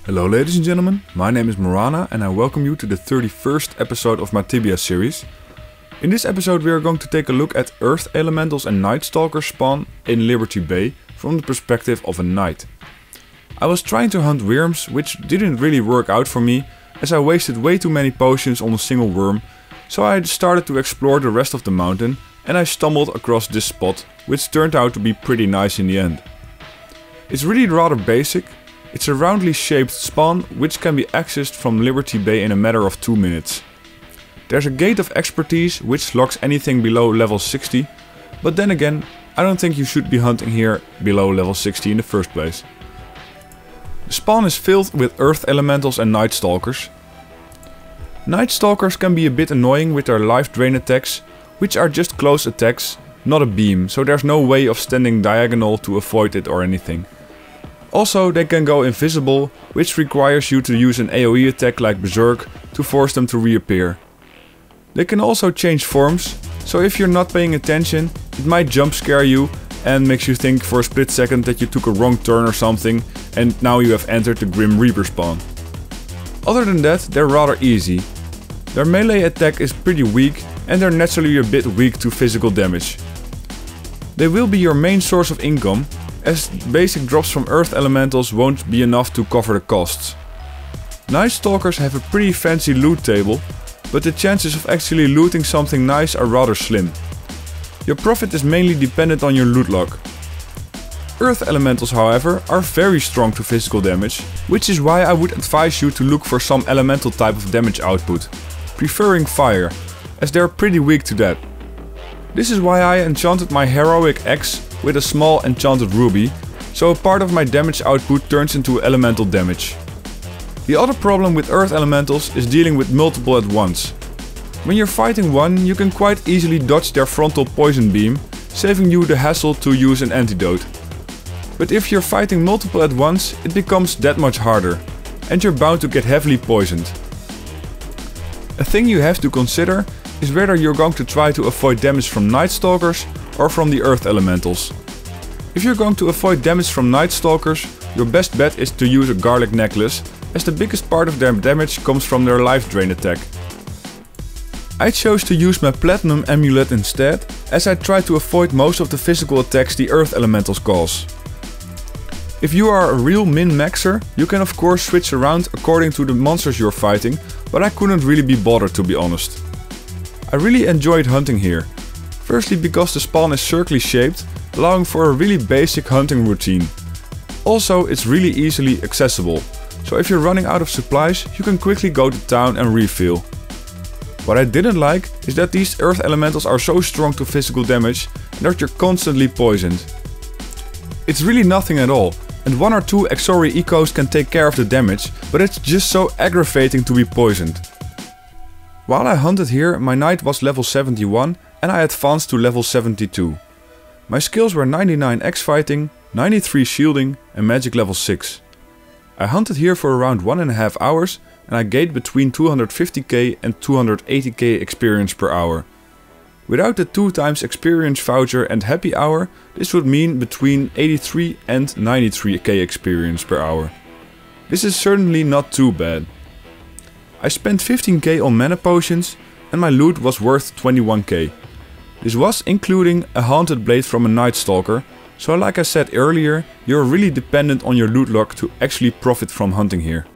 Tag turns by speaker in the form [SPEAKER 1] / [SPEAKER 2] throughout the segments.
[SPEAKER 1] Hello ladies and gentlemen, my name is Moranah and I welcome you to the 31st episode of my Tibia series. In this episode we are going to take a look at Earth Elementals and Night Stalkers spawn in Liberty Bay from the perspective of a knight. I was trying to hunt worms, which didn't really work out for me as I wasted way too many potions on a single worm, so I started to explore the rest of the mountain and I stumbled across this spot, which turned out to be pretty nice in the end. It's really rather basic. It's a roundly shaped spawn which can be accessed from Liberty Bay in a matter of 2 minutes. There's a gate of expertise which locks anything below level 60, but then again I don't think you should be hunting here below level 60 in the first place. The spawn is filled with Earth Elementals and Night Stalkers. Night Stalkers can be a bit annoying with their life drain attacks, which are just close attacks, not a beam, so there's no way of standing diagonal to avoid it or anything. Also, they can go invisible, which requires you to use an AoE attack like Berserk to force them to reappear. They can also change forms, so if you're not paying attention, it might jump scare you and makes you think for a split second that you took a wrong turn or something and now you have entered the Grim Reaper spawn. Other than that, they're rather easy. Their melee attack is pretty weak and they're naturally a bit weak to physical damage. They will be your main source of income, as basic drops from Earth Elementals won't be enough to cover the costs. Night Stalkers have a pretty fancy loot table, but the chances of actually looting something nice are rather slim. Your profit is mainly dependent on your loot log. Earth Elementals, however, are very strong to physical damage, which is why I would advise you to look for some elemental type of damage output, preferring fire, as they are pretty weak to that. This is why I enchanted my heroic axe with a small enchanted ruby, so a part of my damage output turns into elemental damage. The other problem with Earth Elementals is dealing with multiple at once. When you're fighting one, you can quite easily dodge their frontal poison beam, saving you the hassle to use an antidote. But if you're fighting multiple at once, it becomes that much harder, and you're bound to get heavily poisoned. A thing you have to consider is whether you're going to try to avoid damage from Night Stalkers or from the Earth Elementals. If you're going to avoid damage from Night Stalkers, your best bet is to use a garlic necklace, as the biggest part of their damage comes from their life drain attack. I chose to use my platinum amulet instead, as I tried to avoid most of the physical attacks the Earth Elementals cause. If you are a real min-maxer, you can of course switch around according to the monsters you're fighting, but I couldn't really be bothered, to be honest. I really enjoyed hunting here. Firstly because the spawn is circularly shaped, allowing for a really basic hunting routine. Also, it's really easily accessible, so if you're running out of supplies, you can quickly go to town and refill. What I didn't like is that these Earth Elementals are so strong to physical damage and that you're constantly poisoned. It's really nothing at all, and 1 or 2 Dxtory ecos can take care of the damage, but it's just so aggravating to be poisoned. While I hunted here, my knight was level 71 and I advanced to level 72. My skills were 99 X fighting, 93 shielding and magic level 6. I hunted here for around 1.5 hours and I gained between 250k and 280k experience per hour. Without the 2 times experience voucher and happy hour, this would mean between 83 and 93k experience per hour. This is certainly not too bad. I spent 15k on mana potions and my loot was worth 21k. This was including a haunted blade from a Night Stalker, so like I said earlier, you're really dependent on your loot log to actually profit from hunting here.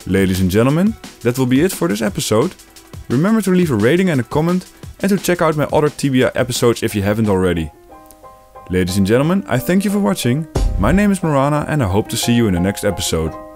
[SPEAKER 1] Ladies and gentlemen, that will be it for this episode. Remember to leave a rating and a comment and to check out my other Tibia episodes if you haven't already. Ladies and gentlemen, I thank you for watching. My name is Moranah and I hope to see you in the next episode.